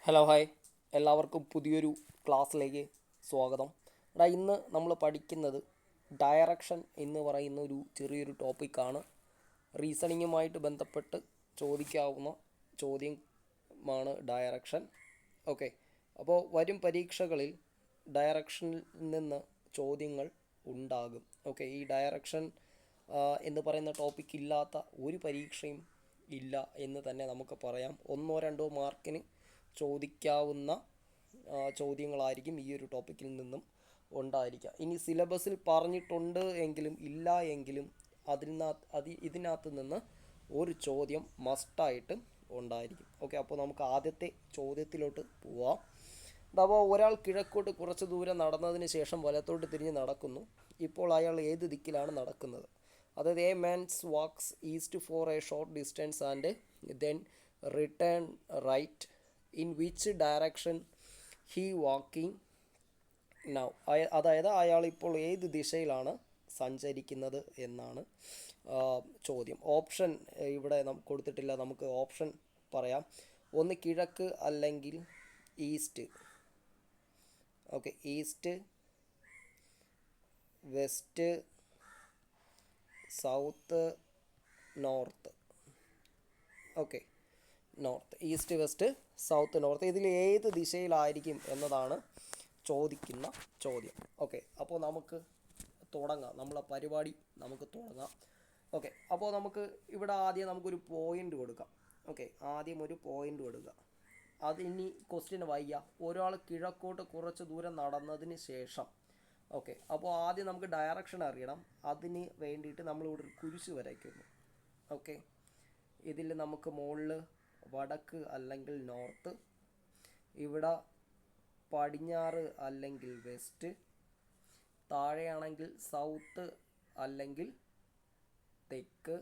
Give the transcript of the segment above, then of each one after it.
Hello hi, എല്ലാവർക്കും പുതിയൊരു ക്ലാസ്സിലേക്ക് സ്വാഗതം. ഇന്ന് നമ്മൾ പഠിക്കുന്നത് ഡയറക്ഷൻ എന്ന് പറയുന്ന ഒരു ചെറിയൊരു ടോപ്പിക്കാണ്. റീസണിങ്ങുമായിട്ട് ബന്ധപ്പെട്ട് ചോദിക്കാവുന്ന ചോദ്യമാണ് ഡയറക്ഷൻ. ഓക്കെ, അപ്പോൾ വരും പരീക്ഷകളിൽ ഡയറക്ഷനിൽ നിന്ന് ചോദ്യങ്ങൾ ഉണ്ടാകും. ഓക്കെ, ഈ ഡയറക്ഷൻ എന്ന് പറയുന്ന ടോപ്പിക് ഇല്ലാത്ത ഒരു പരീക്ഷയും ഇല്ല എന്ന് തന്നെ നമുക്ക് പറയാം. ഒന്നോ രണ്ടോ മാർക്കിന് ചോദിക്കാവുന്ന ചോദ്യങ്ങളായിരിക്കും ഈ ഒരു ടോപ്പിക്കിൽ നിന്നും ഉണ്ടായിരിക്കുക. ഇനി സിലബസിൽ പറഞ്ഞിട്ടുണ്ട് എങ്കിലും ഇല്ല എങ്കിലും ഇതിനകത്ത് നിന്ന് ഒരു ചോദ്യം മസ്റ്റായിട്ട് ഉണ്ടായിരിക്കും. ഓക്കെ, അപ്പോൾ നമുക്ക് ആദ്യത്തെ ചോദ്യത്തിലോട്ട് പോവാം. അപ്പോൾ ഒരാൾ കിഴക്കോട്ട് കുറച്ച് ദൂരം നടന്നതിന് ശേഷം വലത്തോട്ട് തിരിഞ്ഞ് നടക്കുന്നു. ഇപ്പോൾ അയാൾ ഏത് ദിക്കിലാണ് നടക്കുന്നത്? അതായത് a man's walks east for a short distance and then return right. In which direction he walking now? അതായത് അയാൾ ഇപ്പോൾ ഏത് ദിശയിലാണ് സഞ്ചരിക്കുന്നത് എന്നാണ് ചോദ്യം. ഓപ്ഷൻ ഇവിടെ കൊടുത്തിട്ടില്ല, നമുക്ക് ഓപ്ഷൻ പറയാം. ഒന്ന് കിഴക്ക് അല്ലെങ്കിൽ east. Okay, east, west, south, north. Okay, north, east, west, south, north. ഇതിൽ ഏത് ദിശയിലായിരിക്കും എന്നതാണ് ചോദിക്കുന്ന ചോദ്യം. ഓക്കെ, അപ്പോൾ നമുക്ക് തുടങ്ങാം, നമ്മളെ പരിപാടി നമുക്ക് തുടങ്ങാം. ഓക്കെ, അപ്പോൾ നമുക്ക് ഇവിടെ ആദ്യം നമുക്കൊരു പോയിൻ്റ് കൊടുക്കാം. ഓക്കെ, ആദ്യം ഒരു പോയിൻ്റ് കൊടുക്കുക. അതിനി ക്വസ്റ്റ്യൻ വായിക്കുക. ഒരാൾ കിഴക്കോട്ട് കുറച്ച് ദൂരം നടന്നതിന് ശേഷം. ഓക്കെ, അപ്പോൾ ആദ്യം നമുക്ക് ഡയറക്ഷൻ അറിയണം. അതിന് വേണ്ടിയിട്ട് നമ്മളിവിടെ ഒരു കുരിശ് വരയ്ക്കുന്നു. ഓക്കെ, ഇതിൽ നമുക്ക് മുകളിൽ വടക്ക് അല്ലെങ്കിൽ നോർത്ത്, ഇവിടെ പടിഞ്ഞാറ് അല്ലെങ്കിൽ വെസ്റ്റ്, താഴെയാണെങ്കിൽ സൗത്ത് അല്ലെങ്കിൽ തെക്ക്,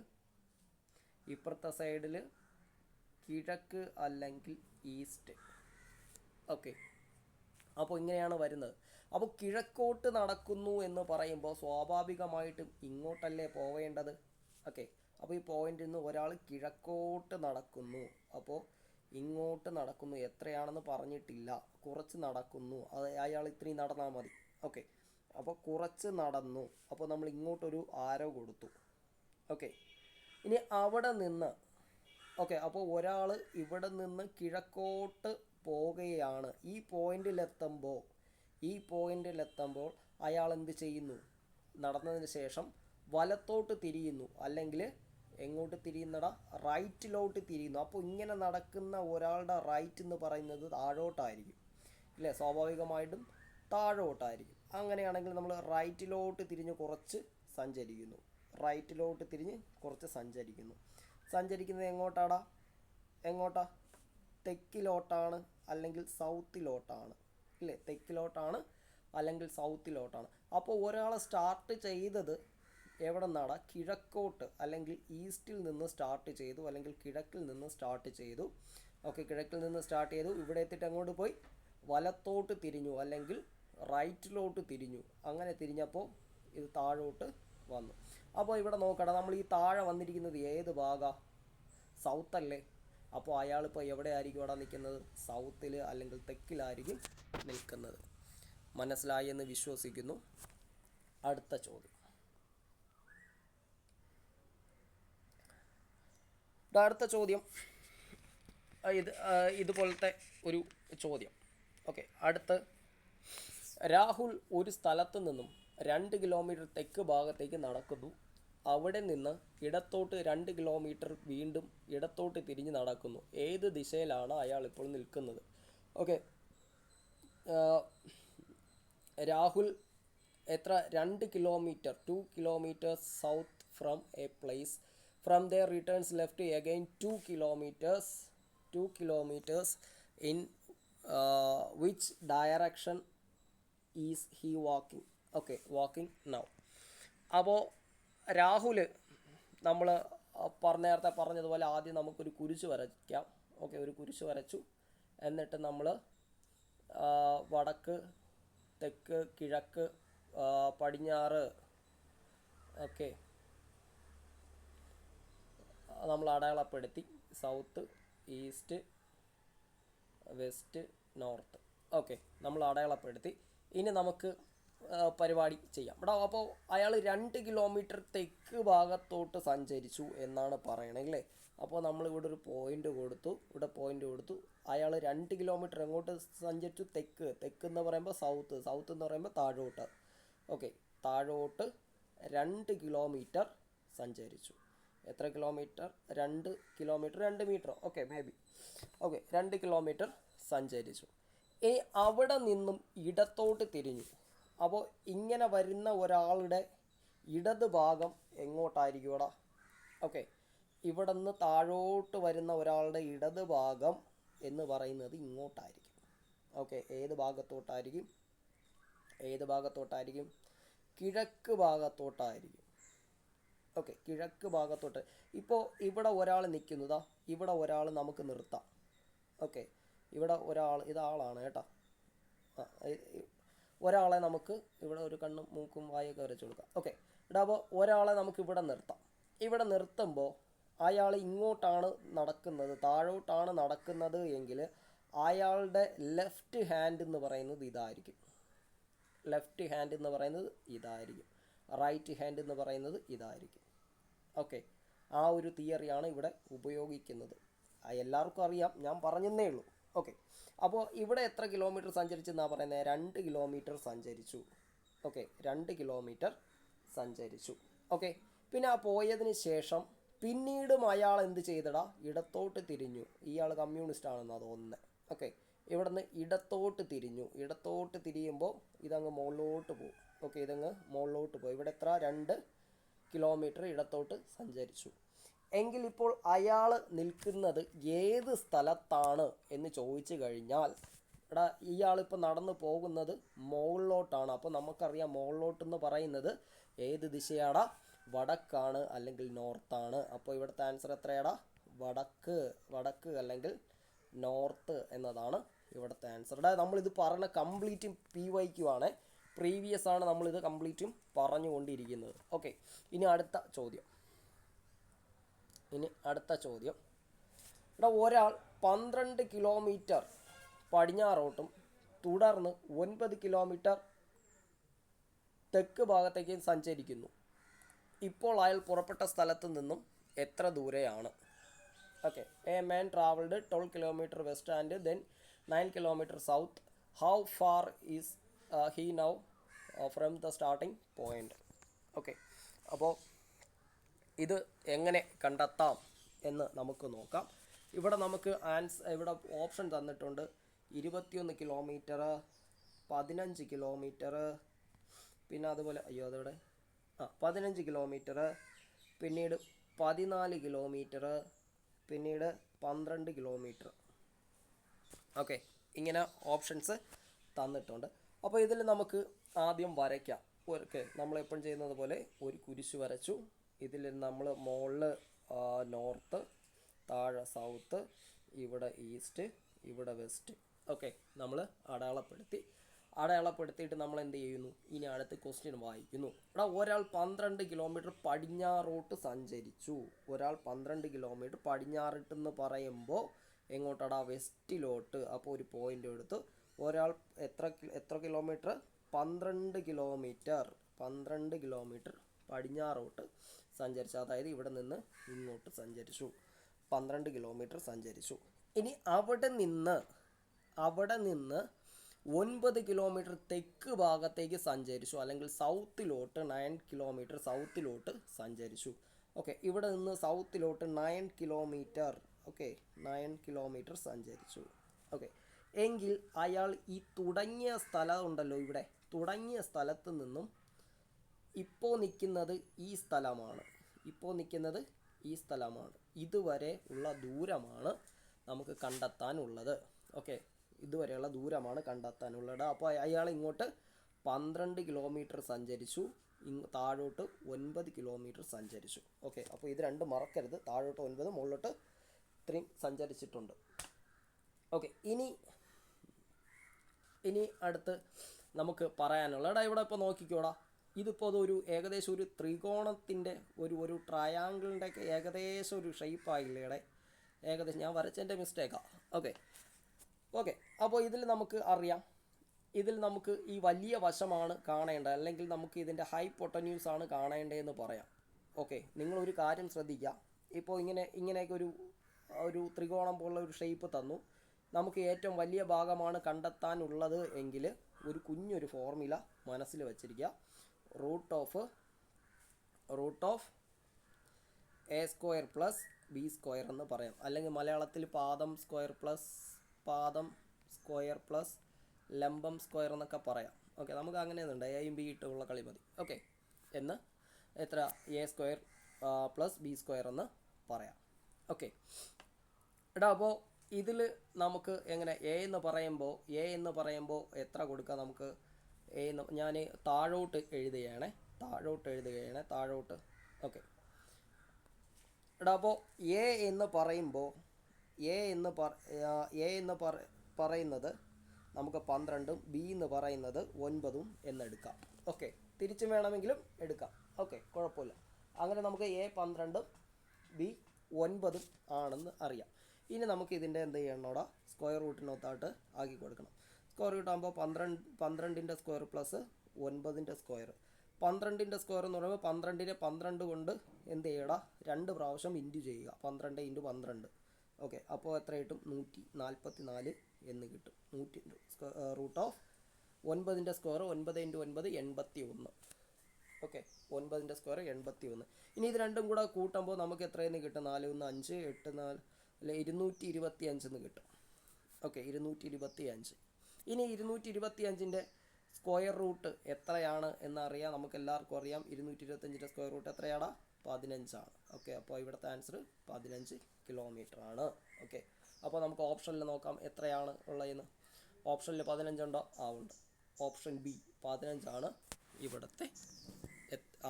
ഇപ്പുറത്തെ സൈഡിൽ കിഴക്ക് അല്ലെങ്കിൽ ഈസ്റ്റ്. ഓക്കെ, അപ്പോൾ ഇങ്ങനെയാണ് വരുന്നത്. അപ്പോൾ കിഴക്കോട്ട് നടക്കുന്നു എന്ന് പറയുമ്പോൾ സ്വാഭാവികമായിട്ടും ഇങ്ങോട്ടല്ലേ പോവേണ്ടത്? ഓക്കെ, അപ്പോൾ ഈ പോയിന്റിൽ നിന്ന് ഒരാൾ കിഴക്കോട്ട് നടക്കുന്നു. അപ്പോൾ ഇങ്ങോട്ട് നടക്കുന്നു, എത്രയാണെന്ന് പറഞ്ഞിട്ടില്ല, കുറച്ച് നടക്കുന്നു, അത് അയാൾ ഇത്രയും നടന്നാൽ മതി. ഓക്കെ, അപ്പോൾ കുറച്ച് നടന്നു, അപ്പോൾ നമ്മൾ ഇങ്ങോട്ടൊരു ആരോ കൊടുത്തു. ഓക്കെ, ഇനി അവിടെ നിന്ന്, ഓക്കെ, അപ്പോൾ ഒരാൾ ഇവിടെ നിന്ന് കിഴക്കോട്ട് പോകുകയാണ്. ഈ പോയിന്റിലെത്തുമ്പോൾ അയാൾ എന്ത് ചെയ്യുന്നു? നടന്നതിന് ശേഷം വലത്തോട്ട് തിരിയുന്നു, അല്ലെങ്കിൽ എങ്ങോട്ട് തിരിയുന്നടാ? റൈറ്റിലോട്ട് തിരിയുന്നു. അപ്പോൾ ഇങ്ങനെ നടക്കുന്ന ഒരാളുടെ റൈറ്റ് എന്ന് പറയുന്നത് താഴോട്ടായിരിക്കും, ഇല്ലേ? സ്വാഭാവികമായിട്ടും താഴോട്ടായിരിക്കും. അങ്ങനെയാണെങ്കിൽ നമ്മൾ റൈറ്റിലോട്ട് തിരിഞ്ഞ് കുറച്ച് സഞ്ചരിക്കുന്നു. സഞ്ചരിക്കുന്നത് എങ്ങോട്ടാ? തെക്കിലോട്ടാണ് അല്ലെങ്കിൽ സൗത്തിലോട്ടാണ്, ഇല്ലേ? തെക്കിലോട്ടാണ് അല്ലെങ്കിൽ സൗത്തിലോട്ടാണ്. അപ്പോൾ ഒരാൾ സ്റ്റാർട്ട് ചെയ്തത് എവിടെ നിന്നാണ്? കിഴക്കോട്ട് അല്ലെങ്കിൽ ഈസ്റ്റിൽ നിന്ന് സ്റ്റാർട്ട് ചെയ്തു, അല്ലെങ്കിൽ കിഴക്കിൽ നിന്ന് സ്റ്റാർട്ട് ചെയ്തു. ഓക്കെ, കിഴക്കിൽ നിന്ന് സ്റ്റാർട്ട് ചെയ്തു, ഇവിടെ എത്തിയിട്ട് അങ്ങോട്ട് പോയി വലത്തോട്ട് തിരിഞ്ഞു അല്ലെങ്കിൽ റൈറ്റിലോട്ട് തിരിഞ്ഞു. അങ്ങനെ തിരിഞ്ഞപ്പോൾ ഇത് താഴോട്ട് വന്നു. അപ്പോൾ ഇവിടെ നോക്കണം, നമ്മൾ ഈ താഴെ വന്നിരിക്കുന്നത് ഏത് ഭാഗമാണ്? സൗത്ത് അല്ലേ? അപ്പോൾ അയാളിപ്പോൾ എവിടെ ആയിരിക്കും ഇവിടെ നിൽക്കുന്നത്? സൗത്തിൽ അല്ലെങ്കിൽ തെക്കിലായിരിക്കും നിൽക്കുന്നത്. മനസ്സിലായി എന്ന് വിശ്വസിക്കുന്നു. അടുത്ത ചോദ്യം. ഇതുപോലത്തെ ഒരു ചോദ്യം. ഓക്കെ, അടുത്ത് രാഹുൽ ഒരു സ്ഥലത്ത് നിന്നും 2 കിലോമീറ്റർ തെക്ക് ഭാഗത്തേക്ക് നടക്കുന്നു. അവിടെ നിന്ന് ഇടത്തോട്ട് 2 കിലോമീറ്റർ വീണ്ടും ഇടത്തോട്ട് തിരിഞ്ഞ് നടക്കുന്നു. ഏത് ദിശയിലാണ് അയാൾ ഇപ്പോൾ നിൽക്കുന്നത്? ഓക്കെ, രാഹുൽ എത്ര? 2 kilometre, 2 kilometres south from A place. From there returns left again 2 kilometers. In which direction is he walking? Okay, walking now. അപ്പോൾ രാഹുൽ, നമ്മൾ നേരത്തെ പറഞ്ഞതുപോലെ ആദ്യം നമുക്കൊരു കുരിശ് വരയ്ക്കാം. ഓക്കെ, ഒരു കുരിശ് വരച്ചു. എന്നിട്ട് നമ്മൾ വടക്ക്, തെക്ക്, കിഴക്ക്, പടിഞ്ഞാറ്, ഓക്കെ, നമ്മൾ അടയാളപ്പെടുത്തി. South, east, west, north. Okay, നമ്മൾ അടയാളപ്പെടുത്തി. ഇനി നമുക്ക് പരിപാടി ചെയ്യാം. അപ്പോൾ അയാൾ 2 കിലോമീറ്റർ തെക്ക് ഭാഗത്തോട്ട് സഞ്ചരിച്ചു എന്നാണ് പറയണത് അല്ലേ. അപ്പോൾ നമ്മൾ ഇവിടെ ഒരു പോയിന്റ് കൊടുത്തു, അയാൾ 2 കിലോമീറ്റർ എങ്ങോട്ട് സഞ്ചരിച്ചു? തെക്ക് എന്ന് പറയുമ്പോൾ സൗത്ത് എന്ന് പറയുമ്പോൾ താഴോട്ട്. ഓക്കെ, താഴോട്ട് 2 കിലോമീറ്റർ സഞ്ചരിച്ചു. എത്ര kilometre? 2 kilometre, 2 metre. Okay, maybe. Okay, 2 kilometre സഞ്ചരിച്ചു. ഇനി അവിടെ നിന്നും ഇടത്തോട്ട് തിരിഞ്ഞു. അപ്പോൾ ഇങ്ങനെ വരുന്ന ഒരാളുടെ ഇടത് ഭാഗം എങ്ങോട്ടായിരിക്കും ഇവിടെ? ഓക്കെ, ഇവിടെ നിന്ന് താഴോട്ട് വരുന്ന ഒരാളുടെ ഇടത് ഭാഗം എന്ന് പറയുന്നത് ഇങ്ങോട്ടായിരിക്കും. ഓക്കെ, ഏത് ഭാഗത്തോട്ടായിരിക്കും? കിഴക്ക് ഭാഗത്തോട്ടായിരിക്കും. ഓക്കെ, കിഴക്ക് ഭാഗത്തോട്ട്. ഇപ്പോൾ ഇവിടെ ഒരാൾ നിൽക്കുന്നതാ, ഇവിടെ ഒരാൾ നമുക്ക് നിർത്താം. ഓക്കെ, ഇവിടെ ഒരാൾ, ഇതാളാണ് കേട്ടോ. ഒരാളെ നമുക്ക് ഇവിടെ ഒരു കണ്ണും മൂക്കും വായൊക്കെ വരച്ചു കൊടുക്കാം. ഓക്കെ, ഇവിടെ അപ്പോൾ ഒരാളെ നമുക്ക് ഇവിടെ നിർത്താം. ഇവിടെ നിർത്തുമ്പോൾ അയാൾ ഇങ്ങോട്ടാണ് നടക്കുന്നത്, താഴോട്ടാണ് നടക്കുന്നത് എങ്കിൽ അയാളുടെ ലെഫ്റ്റ് ഹാൻഡ് എന്ന് പറയുന്നത് ഇതായിരിക്കും. റൈറ്റ് ഹാൻഡ് എന്ന് പറയുന്നത് ഇതായിരിക്കും. ഓക്കെ, ആ ഒരു തിയറിയാണ് ഇവിടെ ഉപയോഗിക്കുന്നത്. എല്ലാവർക്കും അറിയാം, ഞാൻ പറഞ്ഞതേ ഉള്ളൂ. ഓക്കെ, അപ്പോൾ ഇവിടെ എത്ര കിലോമീറ്റർ സഞ്ചരിച്ചെന്നാണ് പറയുന്നത്? 2 കിലോമീറ്റർ സഞ്ചരിച്ചു. ഓക്കെ, 2 കിലോമീറ്റർ സഞ്ചരിച്ചു. ഓക്കെ, പിന്നെ ആ പോയതിന് ശേഷം പിന്നീടും അയാൾ എന്ത് ചെയ്തടാ? ഇടത്തോട്ട് തിരിഞ്ഞു. ഇയാൾ കമ്മ്യൂണിസ്റ്റ് ആണെന്നാണ് തോന്നുന്നത്. ഓക്കെ, ഇവിടെ നിന്ന് ഇടത്തോട്ട് തിരിയുമ്പോൾ ഇതങ്ങ് മുകളിലോട്ട് പോകും. ഓക്കെ, ഇതങ്ങ് മുകളിലോട്ട് പോകും. ഇവിടെ എത്ര? 2 കിലോമീറ്റർ ഇടത്തോട്ട് സഞ്ചരിച്ചു. എങ്കിൽ ഇപ്പോൾ അയാൾ നിൽക്കുന്നത് ഏത് സ്ഥലത്താണ് എന്ന് ചോദിച്ചു കഴിഞ്ഞാൽ, ഇയാളിപ്പോൾ നടന്നു പോകുന്നത് മുകളിലോട്ടാണ്. അപ്പോൾ നമുക്കറിയാം മുകളിലോട്ടെന്ന് പറയുന്നത് ഏത് ദിശയാടാ? വടക്കാണ് അല്ലെങ്കിൽ നോർത്താണ്. അപ്പോൾ ഇവിടുത്തെ ആൻസർ എത്രയാടാ? വടക്ക് അല്ലെങ്കിൽ നോർത്ത് എന്നതാണ് ഇവിടുത്തെ ആൻസർ. നമ്മളിത് പറഞ്ഞ കംപ്ലീറ്റും PYQ ആണ്, പ്രീവിയസ് ആണ് നമ്മളിത് കംപ്ലീറ്റും പറഞ്ഞുകൊണ്ടിരിക്കുന്നത്. ഓക്കെ, ഇനി അടുത്ത ചോദ്യം. ഇവിടെ ഒരാൾ 12 കിലോമീറ്റർ പടിഞ്ഞാറോട്ടും തുടർന്ന് 9 കിലോമീറ്റർ തെക്ക് ഭാഗത്തേക്കും സഞ്ചരിക്കുന്നു. ഇപ്പോൾ അയാൾ പുറപ്പെട്ട സ്ഥലത്ത് നിന്നും എത്ര ദൂരെയാണ്? Okay, a man travelled 12 kilometre west and then 9 kilometre south. How far is he now from the starting point? Okay, അപ്പോൾ ഇത് എങ്ങനെ കണ്ടെത്താം എന്ന് നമുക്ക് നോക്കാം. ഇവിടെ നമുക്ക് ഇവിടെ ഓപ്ഷൻ തന്നിട്ടുണ്ട്. 21 കിലോമീറ്റർ, 15 കിലോമീറ്റർ, പിന്നെ അതുപോലെ 15 കിലോമീറ്റർ, പിന്നീട് 14 കിലോമീറ്റർ, പിന്നീട് 12 കിലോമീറ്റർ. ഓക്കെ, ഇങ്ങനെ ഓപ്ഷൻസ് തന്നിട്ടുണ്ട്. അപ്പോൾ ഇതിൽ നമുക്ക് ആദ്യം വരയ്ക്കാം. ഓക്കെ, നമ്മളെപ്പോഴും ചെയ്യുന്നത് പോലെ ഒരു കുരിശ് വരച്ചു. ഇതിൽ നമ്മൾ മുകളിൽ നോർത്ത്, താഴെ സൗത്ത്, ഇവിടെ ഈസ്റ്റ്, ഇവിടെ വെസ്റ്റ്. ഓക്കെ, നമ്മൾ അടയാളപ്പെടുത്തിയിട്ട് നമ്മൾ എന്ത് ചെയ്യുന്നു? ഇനി അടുത്ത ക്വസ്റ്റ്യൻ വായിക്കുന്നു. ഒരാൾ 12 കിലോമീറ്റർ പടിഞ്ഞാറോട്ട് സഞ്ചരിച്ചു. ഒരാൾ 12 കിലോമീറ്റർ പടിഞ്ഞാറോട്ടെന്ന് പറയുമ്പോൾ എങ്ങോട്ടാടാ? വെസ്റ്റിലോട്ട്. അപ്പോൾ ഒരു പോയിന്റ് എടുത്തു. ഒരാൾ എത്ര കിലോമീറ്റർ? 12 കിലോമീറ്റർ പടിഞ്ഞാറോട്ട് സഞ്ചരിച്ചു. അതായത് ഇവിടെ നിന്ന് ഇങ്ങോട്ട് സഞ്ചരിച്ചു. 12 കിലോമീറ്റർ സഞ്ചരിച്ചു. ഇനി അവിടെ നിന്ന് 9 കിലോമീറ്റർ തെക്ക് ഭാഗത്തേക്ക് സഞ്ചരിച്ചു, അല്ലെങ്കിൽ സൗത്തിലോട്ട് 9 കിലോമീറ്റർ സൗത്തിലോട്ട് സഞ്ചരിച്ചു. ഓക്കെ, ഇവിടെ നിന്ന് സൗത്തിലോട്ട് 9 കിലോമീറ്റർ. ഓക്കെ, 9 കിലോമീറ്റർ സഞ്ചരിച്ചു. ഓക്കെ, എങ്കിൽ അയാൾ ഈ തുടങ്ങിയ സ്ഥലം ഉണ്ടല്ലോ, ഇവിടെ തുടങ്ങിയ സ്ഥലത്ത് നിന്നും ഇപ്പോൾ നിൽക്കുന്നത് ഈ സ്ഥലമാണ്. ഇതുവരെ ഉള്ള ദൂരമാണ് നമുക്ക് കണ്ടെത്താനുള്ളത്. ഓക്കെ, ഇതുവരെയുള്ള ദൂരമാണ് കണ്ടെത്താനുള്ളത്. അപ്പോൾ അയാൾ ഇങ്ങോട്ട് 12 കിലോമീറ്റർ സഞ്ചരിച്ചു, താഴോട്ട് 9 കിലോമീറ്റർ സഞ്ചരിച്ചു. ഓക്കെ, അപ്പോൾ ഇത് രണ്ടും മറക്കരുത്. താഴോട്ട് 9, മുകളിലോട്ട് ഇത്രയും സഞ്ചരിച്ചിട്ടുണ്ട്. ഓക്കെ, ഇനി അടുത്ത് നമുക്ക് പറയാനുള്ളത് ഇവിടെ ഇപ്പോൾ നോക്കിക്കോടാ. ഇതിപ്പോൾ അതൊരു ഏകദേശം ഒരു ത്രികോണത്തിൻ്റെ ഒരു ട്രയാങ്കിളിൻ്റെ ഒക്കെ ഏകദേശം ഒരു ഷേപ്പായില്ലേ. ഏകദേശം ഞാൻ വരച്ചതിൻ്റെ മിസ്റ്റേക്കാണ്. ഓക്കെ, ഓക്കെ, അപ്പോൾ ഇതിൽ നമുക്ക് അറിയാം, ഇതിൽ നമുക്ക് ഈ വലിയ വശമാണ് കാണേണ്ടത്, അല്ലെങ്കിൽ നമുക്ക് ഇതിൻ്റെ ഹൈപ്പോട്ടന്യൂസ് ആണ് കാണേണ്ടതെന്ന് പറയാം. ഓക്കെ, നിങ്ങളൊരു കാര്യം ശ്രദ്ധിക്കുക. ഇപ്പോൾ ഇങ്ങനെയൊക്കെ ഒരു ത്രികോണം പോലുള്ള ഒരു ഷേപ്പ് തന്നു, നമുക്ക് ഏറ്റവും വലിയ ഭാഗമാണ് കണ്ടെത്താനുള്ളത് എങ്കിൽ ഒരു കുഞ്ഞൊരു ഫോർമുല മനസ്സിൽ വച്ചിരിക്കുക. Root of a square plus b square എന്ന് പറയാം. അല്ലെങ്കിൽ മലയാളത്തിൽ പാദം സ്ക്വയർ പ്ലസ് ലംബം സ്ക്വയർ എന്നൊക്കെ പറയാം. ഓക്കെ, നമുക്ക് അങ്ങനെയൊന്നുണ്ട്, എയും ബി ഇട്ടുള്ള കളി മതി. ഓക്കെ, എന്ന് എത്ര A square plus b square എന്ന് പറയാം. ഓക്കെ എടാ, അപ്പോൾ ഇതിൽ നമുക്ക് എങ്ങനെ എ എന്ന് പറയുമ്പോൾ എത്ര കൊടുക്കാം നമുക്ക്? ഞാൻ താഴോട്ട് എഴുതുകയാണ്. ഓക്കെ എടാ, അപ്പോൾ എ എന്ന് പറയുന്നത് നമുക്ക് 12ഉം ബി എന്ന് പറയുന്നത് 9ഉം എന്നെടുക്കാം. ഓക്കെ, തിരിച്ചും വേണമെങ്കിലും എടുക്കാം. ഓക്കെ, കുഴപ്പമില്ല. അങ്ങനെ നമുക്ക് എ 12ഉം ബി 9ഉം ആണെന്ന് അറിയാം. ഇനി നമുക്ക് ഇതിൻ്റെ എന്ത് ചെയ്യണോടാ? സ്ക്വയർ റൂട്ടിനൊത്തായിട്ട് ആക്കി കൊടുക്കണം. സ്ക്വയർ റൂട്ട് ആകുമ്പോൾ 12ൻ്റെ സ്ക്വയർ പ്ലസ് 9ൻ്റെ സ്ക്വയർ. 12ൻ്റെ സ്ക്വയർ എന്ന് പറയുമ്പോൾ 12നെ 12 കൊണ്ട് എന്ത് ചെയ്യടാ? 2 പ്രാവശ്യം ഇൻറ്റു ചെയ്യുക. 12 × 12. ഓക്കെ, അപ്പോൾ എത്ര കിട്ടും? 144 എന്ന് കിട്ടും. റൂട്ട് ഓഫ് 9ൻ്റെ സ്ക്വയർ 9 × 9 81. ഓക്കെ, 9ൻ്റെ സ്ക്വയർ 81. ഇനി ഇത് രണ്ടും കൂടെ കൂട്ടുമ്പോൾ നമുക്ക് എത്രയെന്ന് കിട്ടും? 4 1 5 8 4 അല്ലെ 225 എന്ന് കിട്ടും. ഓക്കെ, 225. ഇനി 225ൻ്റെ സ്ക്വയർ റൂട്ട് എത്രയാണ് എന്നറിയാം. നമുക്ക് എല്ലാവർക്കും അറിയാം 225ൻ്റെ സ്ക്വയർ റൂട്ട് എത്രയാണ്? 15 ആണ്. ഓക്കെ, അപ്പോൾ ഇവിടുത്തെ ആൻസർ 15 കിലോമീറ്റർ ആണ്. ഓക്കെ, അപ്പോൾ നമുക്ക് ഓപ്ഷനിൽ നോക്കാം എത്രയാണ് ഉള്ളതെന്ന്. ഓപ്ഷനിൽ 15 ഉണ്ടോ? ഉണ്ട്. ഓപ്ഷൻ ബി 15 ആണ് ഇവിടുത്തെ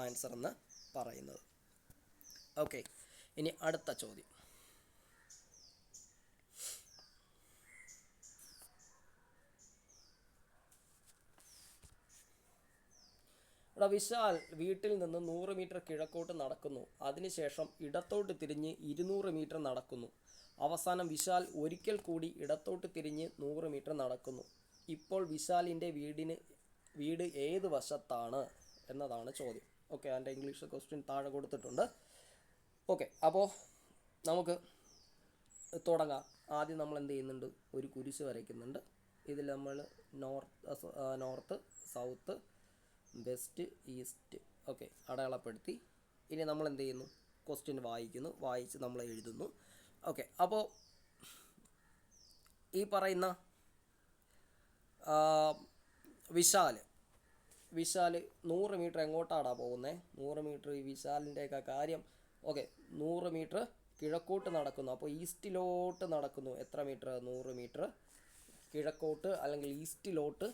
ആൻസർ എന്ന് പറയുന്നത്. ഓക്കെ, ഇനി അടുത്ത ചോദ്യം. ഇവിടെ വിശാൽ വീട്ടിൽ നിന്ന് 100 മീറ്റർ കിഴക്കോട്ട് നടക്കുന്നു. അതിനുശേഷം ഇടത്തോട്ട് തിരിഞ്ഞ് 200 മീറ്റർ നടക്കുന്നു. അവസാനം വിശാൽ ഒരിക്കൽ കൂടി ഇടത്തോട്ട് തിരിഞ്ഞ് 100 മീറ്റർ നടക്കുന്നു. ഇപ്പോൾ വിശാലിൻ്റെ വീട് ഏത് വശത്താണ് എന്നതാണ് ചോദ്യം. ഓക്കെ, അതിൻ്റെ ഇംഗ്ലീഷ് ക്വസ്റ്റ്യൻ താഴെ കൊടുത്തിട്ടുണ്ട്. ഓക്കെ, അപ്പോൾ നമുക്ക് തുടങ്ങാം. ആദ്യം നമ്മൾ എന്ത് ചെയ്യുന്നുണ്ട്? ഒരു കുരിശ് വരയ്ക്കുന്നുണ്ട്. ഇതിൽ നമ്മൾ north south west east okay അടയാളപ്പെടുത്തി. ഇനി നമ്മൾ എന്ത് ചെയ്യുന്നു? ക്വസ്റ്റ്യൻ വായിച്ച് നമ്മൾ എഴുതുന്നു. ഓക്കെ, അപ്പോൾ ഈ പറയുന്ന വിശാൽ 100 മീറ്റർ എങ്ങോട്ടാടാ പോകുന്നത്? 100 മീറ്റർ ഈ വിശാലിൻ്റെയൊക്കെ കാര്യം. ഓക്കെ, 100 മീറ്റർ കിഴക്കോട്ട് നടക്കുന്നു. അപ്പോൾ ഈസ്റ്റിലോട്ട് നടക്കുന്നു. എത്ര മീറ്റർ? 100 മീറ്റർ കിഴക്കോട്ട് അല്ലെങ്കിൽ ഈസ്റ്റിലോട്ട്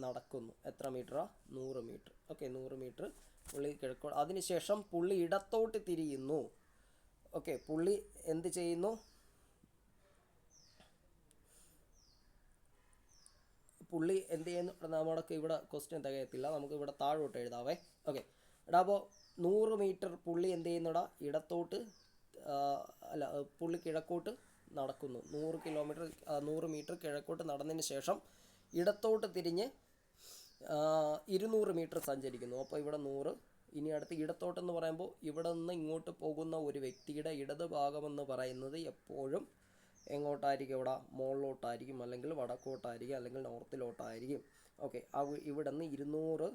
നടക്കുന്നു. എത്ര മീറ്ററാ? 100 മീറ്റർ. ഓക്കെ, 100 മീറ്റർ പുള്ളി കിഴക്കോട്ട്. അതിനുശേഷം പുള്ളി ഇടത്തോട്ട് തിരിയുന്നു. ഓക്കെ, പുള്ളി എന്ത് ചെയ്യുന്നു? നമ്മൾക്ക് ഇവിടെ ക്വസ്റ്റ്യൻ തികയത്തില്ല, നമുക്ക് ഇവിടെ താഴോട്ട് എഴുതാവേ. ഓക്കെ എടാ, അപ്പോൾ 100 മീറ്റർ പുള്ളി എന്ത് ചെയ്യുന്നുടാ? പുള്ളി കിഴക്കോട്ട് നടക്കുന്നു. 100 മീറ്റർ കിഴക്കോട്ട് നടന്നതിന് ശേഷം ഇടത്തോട്ട് തിരിഞ്ഞ് 200 മീറ്റർ സഞ്ചരിക്കുന്നു. അപ്പോൾ ഇവിടെ 100. ഇനി അടുത്ത് ഇടത്തോട്ടെന്ന് പറയുമ്പോൾ ഇവിടെ നിന്ന് ഇങ്ങോട്ട് പോകുന്ന ഒരു വ്യക്തിയുടെ ഇടത് ഭാഗമെന്ന് പറയുന്നത് എപ്പോഴും എങ്ങോട്ടായിരിക്കും? ഇവിടെ മുകളിലോട്ടായിരിക്കും, അല്ലെങ്കിൽ വടക്കോട്ടായിരിക്കും, അല്ലെങ്കിൽ നോർത്തിലോട്ടായിരിക്കും. ഓക്കെ, ഇവിടെ നിന്ന് 200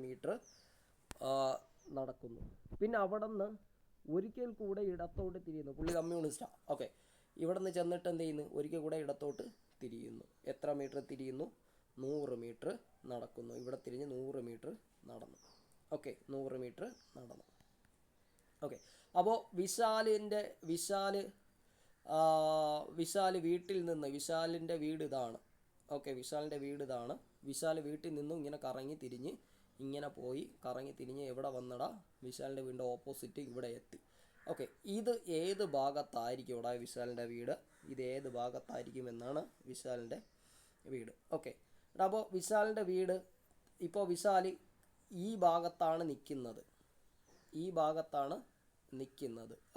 മീറ്റർ നടക്കുന്നു. പിന്നെ അവിടെ നിന്ന് ഒരിക്കൽ കൂടെ ഇടത്തോട്ട് തിരിയുന്നു. പുള്ളി കമ്മ്യൂണിസ്റ്റാണ്. ഓക്കെ, ഇവിടെ നിന്ന് ചെന്നിട്ട് എന്ത് ചെയ്യുന്നു? ഒരിക്കൽ കൂടെ ഇടത്തോട്ട് തിരിയുന്നു. എത്ര മീറ്റർ തിരിയുന്നു? 100 മീറ്റർ നടക്കുന്നു. ഇവിടെ തിരിഞ്ഞ് 100 മീറ്റർ നടന്നു. ഓക്കെ, 100 മീറ്റർ നടന്നു. ഓക്കെ, അപ്പോൾ വിശാൽ വീട്ടിൽ നിന്ന്, വിശാലിൻ്റെ വീട് ഇതാണ്. ഓക്കെ, വിശാലിൻ്റെ വീട് ഇതാണ്. വിശാൽ വീട്ടിൽ നിന്നും ഇങ്ങനെ കറങ്ങി തിരിഞ്ഞ് ഇങ്ങനെ പോയി കറങ്ങി തിരിഞ്ഞ് എവിടെ വന്നടാ? വിശാലിൻ്റെ വീടിൻ്റെ ഓപ്പോസിറ്റ് ഇവിടെ എത്തി. ഓക്കെ, ഇത് ഏത് ഭാഗത്തായിരിക്കും ഇവിടെ വിശാലിൻ്റെ വീട്? ഇത് ഏത് ഭാഗത്തായിരിക്കും എന്നാണ് വിശാലിൻ്റെ വീട്. ഓക്കെ, അപ്പോൾ വിശാലിൻ്റെ വീട് ഇപ്പോൾ വിശാൽ ഈ ഭാഗത്താണ് നിൽക്കുന്നത്.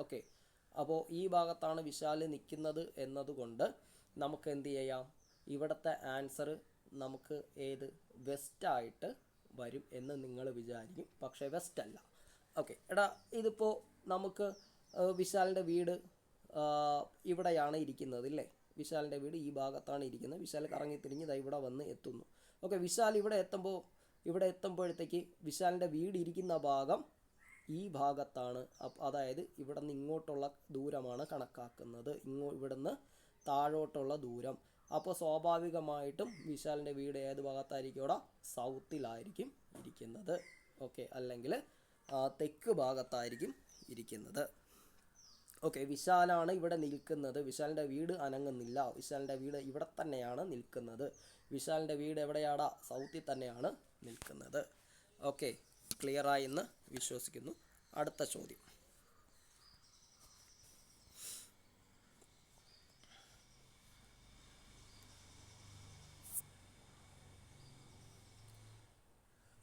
ഓക്കെ, അപ്പോൾ ഈ ഭാഗത്താണ് വിശാൽ നിൽക്കുന്നത് എന്നതുകൊണ്ട് നമുക്ക് എന്ത് ചെയ്യാം, ഇവിടുത്തെ ആൻസർ നമുക്ക് ഏത് വെസ്റ്റായിട്ട് വരും എന്ന് നിങ്ങൾ വിചാരിക്കും. പക്ഷേ വെസ്റ്റ് അല്ല. ഓക്കെ, എടാ ഇതിപ്പോൾ നമുക്ക് വിശാലിൻ്റെ വീട് ഇവിടെയാണ് ഇരിക്കുന്നത് ഇല്ലേ? വിശാലിൻ്റെ വീട് ഈ ഭാഗത്താണ് ഇരിക്കുന്നത്. വിശാൽ കറങ്ങി തിരിഞ്ഞ് ദാ ഇവിടെ വന്ന് എത്തുന്നു. ഓക്കെ, വിശാൽ ഇവിടെ എത്തുമ്പോഴത്തേക്ക് വിശാലിൻ്റെ വീട് ഇരിക്കുന്ന ഭാഗം ഈ ഭാഗത്താണ്. അതായത് ഇവിടെ നിന്ന് ഇങ്ങോട്ടുള്ള ദൂരമാണ് കണക്കാക്കുന്നത്, ഇവിടെ നിന്ന് താഴോട്ടുള്ള ദൂരം. അപ്പോൾ സ്വാഭാവികമായിട്ടും വിശാലിൻ്റെ വീട് ഏത് ഭാഗത്തായിരിക്കും? ഇവിടെ സൗത്തിലായിരിക്കും ഇരിക്കുന്നത്. ഓക്കെ, അല്ലെങ്കിൽ തെക്ക് ഭാഗത്തായിരിക്കും ഇരിക്കുന്നത്. ഓക്കെ, വിശാലാണ് ഇവിടെ നിൽക്കുന്നത്. വിശാലിൻ്റെ വീട് അനങ്ങുന്നില്ല. വിശാലിൻ്റെ വീട് ഇവിടെ തന്നെയാണ് നിൽക്കുന്നത്. വിശാലിൻ്റെ വീട് എവിടെയാടാ? സൗത്തിൽ തന്നെയാണ് നിൽക്കുന്നത്. ഓക്കെ, ക്ലിയറായി എന്ന് വിശ്വസിക്കുന്നു. അടുത്ത ചോദ്യം.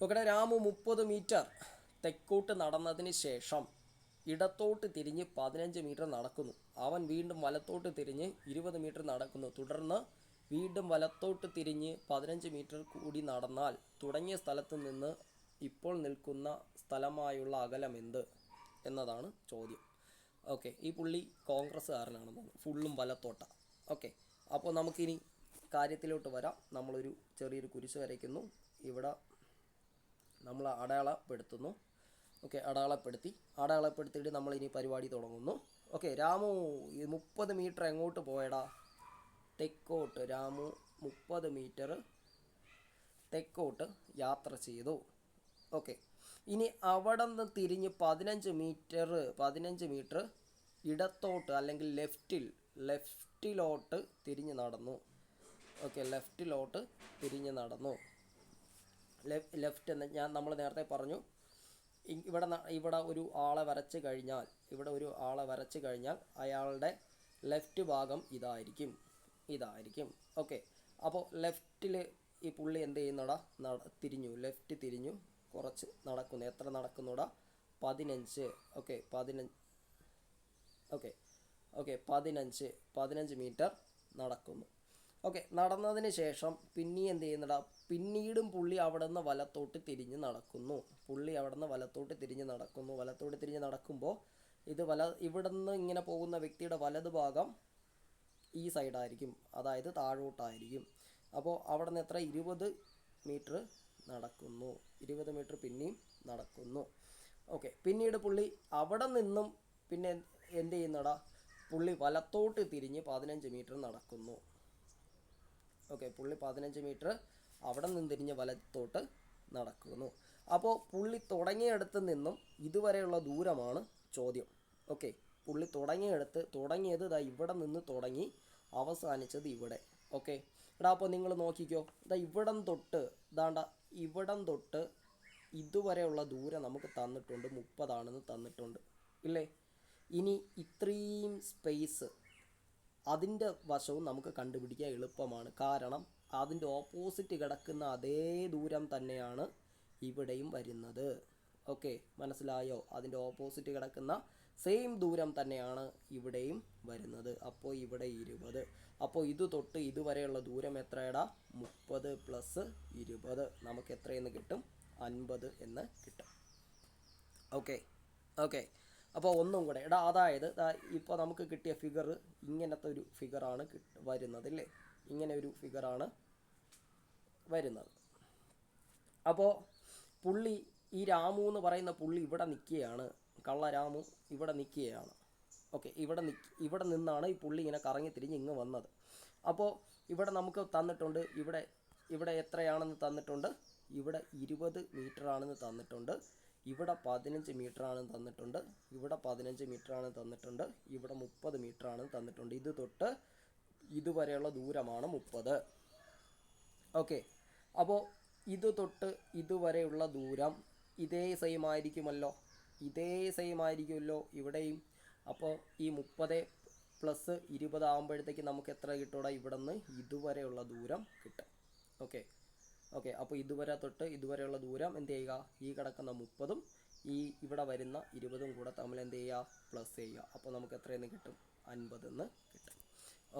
ഓക്കെ, രാമു 30 മീറ്റർ തെക്കോട്ട് നടന്നതിന് ശേഷം ഇടത്തോട്ട് തിരിഞ്ഞ് 15 മീറ്റർ നടക്കുന്നു. അവൻ വീണ്ടും വലത്തോട്ട് തിരിഞ്ഞ് 20 മീറ്റർ നടക്കുന്നു. തുടർന്ന് വീണ്ടും വലത്തോട്ട് തിരിഞ്ഞ് 15 മീറ്റർ കൂടി നടന്നാൽ തുടങ്ങിയ സ്ഥലത്ത് നിന്ന് ഇപ്പോൾ നിൽക്കുന്ന സ്ഥലമായുള്ള അകലം എന്ത് എന്നതാണ് ചോദ്യം. ഓക്കെ, ഈ പുള്ളി കോൺഗ്രസ്സുകാരനാണെന്ന് തോന്നുന്നു. ഫുള്ളും വലത്തോട്ടാണ്. ഓക്കെ, അപ്പോൾ നമുക്കിനി കാര്യത്തിലോട്ട് വരാം. നമ്മളൊരു ചെറിയൊരു കുരിശ് വരയ്ക്കുന്നു. നമ്മൾ അടയാളപ്പെടുത്തുന്നു. ഓക്കെ, അടയാളപ്പെടുത്തിയിട്ട് നമ്മളിനി പരിപാടി തുടങ്ങുന്നു. ഓക്കെ, രാമു 30 മീറ്റർ എങ്ങോട്ട് പോയടാ? തെക്കോട്ട്. രാമു 30 മീറ്റർ തെക്കോട്ട് യാത്ര ചെയ്തു. ഓക്കെ, ഇനി അവിടെ നിന്ന് തിരിഞ്ഞ് 15 മീറ്റർ ഇടത്തോട്ട് അല്ലെങ്കിൽ ലെഫ്റ്റിലോട്ട് തിരിഞ്ഞ് നടന്നു. ഓക്കെ, ലെഫ്റ്റിലോട്ട് തിരിഞ്ഞ് നടന്നു. ലെഫ്റ്റ് എന്ന് നമ്മൾ നേരത്തെ പറഞ്ഞു. ഇവിടെ ഒരു ആളെ വരച്ച് കഴിഞ്ഞാൽ അയാളുടെ ലെഫ്റ്റ് ഭാഗം ഇതായിരിക്കും. ഓക്കെ, അപ്പോൾ ലെഫ്റ്റിൽ ഈ പുള്ളി എന്ത് ചെയ്യുന്നടാ? ലെഫ്റ്റ് തിരിഞ്ഞു കുറച്ച് നടക്കുന്നു. എത്ര നടക്കുന്നുടാ? 15. ഓക്കെ, 15 മീറ്റർ നടക്കുന്നു. ഓക്കെ, നടന്നതിന് ശേഷം പിന്നെ എന്ത് ചെയ്യുന്നടാ? പിന്നീടും പുള്ളി അവിടെ നിന്ന് വലത്തോട്ട് തിരിഞ്ഞ് നടക്കുന്നു. വലത്തോട്ട് തിരിഞ്ഞ് നടക്കുമ്പോൾ ഇവിടെ നിന്ന് ഇങ്ങനെ പോകുന്ന വ്യക്തിയുടെ വലത് ഭാഗം ഈ സൈഡായിരിക്കും, അതായത് താഴോട്ടായിരിക്കും. അപ്പോൾ അവിടെ നിന്ന് എത്ര? 20 മീറ്റർ നടക്കുന്നു. 20 മീറ്റർ പിന്നെയും നടക്കുന്നു. ഓക്കെ, പിന്നീട് പുള്ളി അവിടെ നിന്നും പിന്നെ എന്ത് ചെയ്യുന്നടാ? പുള്ളി വലത്തോട്ട് തിരിഞ്ഞ് 15 മീറ്റർ നടക്കുന്നു. ഓക്കെ, പുള്ളി 15 മീറ്റർ അവിടെ നിന്ന് തിരിഞ്ഞ് വലത്തോട്ട് നടക്കുന്നു. അപ്പോൾ പുള്ളി തുടങ്ങിയിടത്ത് നിന്നും ഇതുവരെയുള്ള ദൂരമാണ് ചോദ്യം. ഓക്കെ, പുള്ളി തുടങ്ങിയത് ഇവിടെ നിന്ന് തുടങ്ങി അവസാനിച്ചത് ഇവിടെ. ഓക്കെ, അപ്പോൾ നിങ്ങൾ നോക്കിക്കോ, ഇവിടം തൊട്ട് ഇതുവരെയുള്ള ദൂരം നമുക്ക് തന്നിട്ടുണ്ട്, 30 ആണെന്ന് തന്നിട്ടുണ്ട് ഇല്ലേ? ഇനി ഇത്രയും സ്പേസ് അതിൻ്റെ വശവും നമുക്ക് കണ്ടുപിടിക്കാൻ എളുപ്പമാണ്. കാരണം അതിൻ്റെ ഓപ്പോസിറ്റ് കിടക്കുന്ന അതേ ദൂരം തന്നെയാണ് ഇവിടെയും വരുന്നത്. ഓക്കെ, മനസ്സിലായോ? അതിൻ്റെ ഓപ്പോസിറ്റ് കിടക്കുന്ന സെയിം ദൂരം തന്നെയാണ് ഇവിടെയും വരുന്നത്. അപ്പോൾ ഇവിടെ 20. അപ്പോൾ ഇത് തൊട്ട് ഇതുവരെയുള്ള ദൂരം എത്രയടാ? 30 + 20 നമുക്ക് എത്രയെന്ന് കിട്ടും? 50 എന്ന് കിട്ടും. ഓക്കെ, അപ്പോൾ ഒന്നും കൂടെ അതായത് ഇപ്പോൾ നമുക്ക് കിട്ടിയ ഫിഗർ ഇങ്ങനത്തെ ഒരു ഫിഗറാണ് വരുന്നത് അല്ലേ? ഇങ്ങനെ ഒരു ഫിഗറാണ് വരുന്നത്. അപ്പോൾ പുള്ളി ഈ രാമു എന്ന് പറയുന്ന പുള്ളി ഇവിടെ നിൽക്കുകയാണ്. കള്ള രാമു ഇവിടെ നിൽക്കുകയാണ്. ഓക്കെ, ഇവിടെ നിന്നാണ് ഈ പുള്ളി ഇങ്ങനെ കറങ്ങി തിരിഞ്ഞ് ഇങ്ങ് വന്നത്. അപ്പോൾ ഇവിടെ നമുക്ക് തന്നിട്ടുണ്ട്, ഇവിടെ എത്രയാണെന്ന് തന്നിട്ടുണ്ട്? ഇവിടെ 20 മീറ്റർ ആണെന്ന് തന്നിട്ടുണ്ട്. ഇവിടെ 15 മീറ്റർ ആണെന്ന് തന്നിട്ടുണ്ട്. ഇവിടെ 15 മീറ്റർ ആണെന്ന് തന്നിട്ടുണ്ട്. ഇവിടെ 30 മീറ്റർ ആണെന്ന് തന്നിട്ടുണ്ട്. ഇത് തൊട്ട് ഇതുവരെയുള്ള ദൂരമാണ് 30. ഓക്കെ, അപ്പോൾ ഇത് തൊട്ട് ഇതുവരെയുള്ള ദൂരം ഇതേ സെയിം ആയിരിക്കുമല്ലോ ഇവിടെയും. അപ്പോൾ ഈ 30 + 20 ആകുമ്പോഴത്തേക്ക് നമുക്ക് എത്ര കിട്ടൂടാ? ഇവിടെ നിന്ന് ഇതുവരെയുള്ള ദൂരം കിട്ടും. ഓക്കെ, അപ്പോൾ ഇതുവരെ തൊട്ട് ഇതുവരെയുള്ള ദൂരം എന്ത് ചെയ്യുക? ഈ കിടക്കുന്ന 30ഉം ഇവിടെ വരുന്ന 20 കൂടെ തമ്മിൽ എന്ത് ചെയ്യുക, പ്ലസ് ചെയ്യുക. അപ്പോൾ നമുക്ക് എത്രയെന്ന് കിട്ടും, 50 എന്ന് കിട്ടും.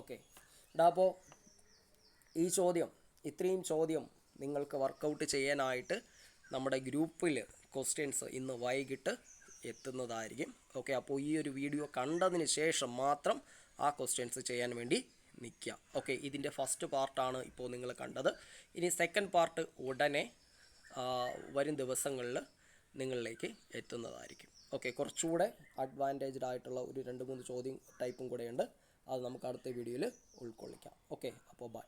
ഓക്കെ അപ്പോൾ ഈ ചോദ്യം, ഇത്രയും ചോദ്യം നിങ്ങൾക്ക് വർക്കൗട്ട് ചെയ്യാനായിട്ട് നമ്മുടെ ഗ്രൂപ്പിൽ ക്വസ്റ്റ്യൻസ് ഇന്ന് വൈകിട്ട് എത്തുന്നതായിരിക്കും. ഓക്കെ, അപ്പോൾ ഈ ഒരു വീഡിയോ കണ്ടതിന് ശേഷം മാത്രം ആ ക്വസ്റ്റ്യൻസ് ചെയ്യാൻ വേണ്ടി നിൽക്കുക. ഓക്കെ, ഇതിൻ്റെ ഫസ്റ്റ് പാർട്ടാണ് ഇപ്പോൾ നിങ്ങൾ കണ്ടത്. ഇനി സെക്കൻഡ് പാർട്ട് ഉടനെ വരും ദിവസങ്ങളിൽ നിങ്ങളിലേക്ക് എത്തുന്നതായിരിക്കും. ഓക്കെ, കുറച്ചുകൂടെ അഡ്വാൻറ്റേജ്ഡ് ആയിട്ടുള്ള ഒരു 2-3 ചോദ്യം ടൈപ്പും കൂടെയുണ്ട്. അത് നമുക്ക് അടുത്ത വീഡിയോയിൽ ഉൾക്കൊള്ളിക്കാം. ഓക്കെ, അപ്പോൾ ബൈ.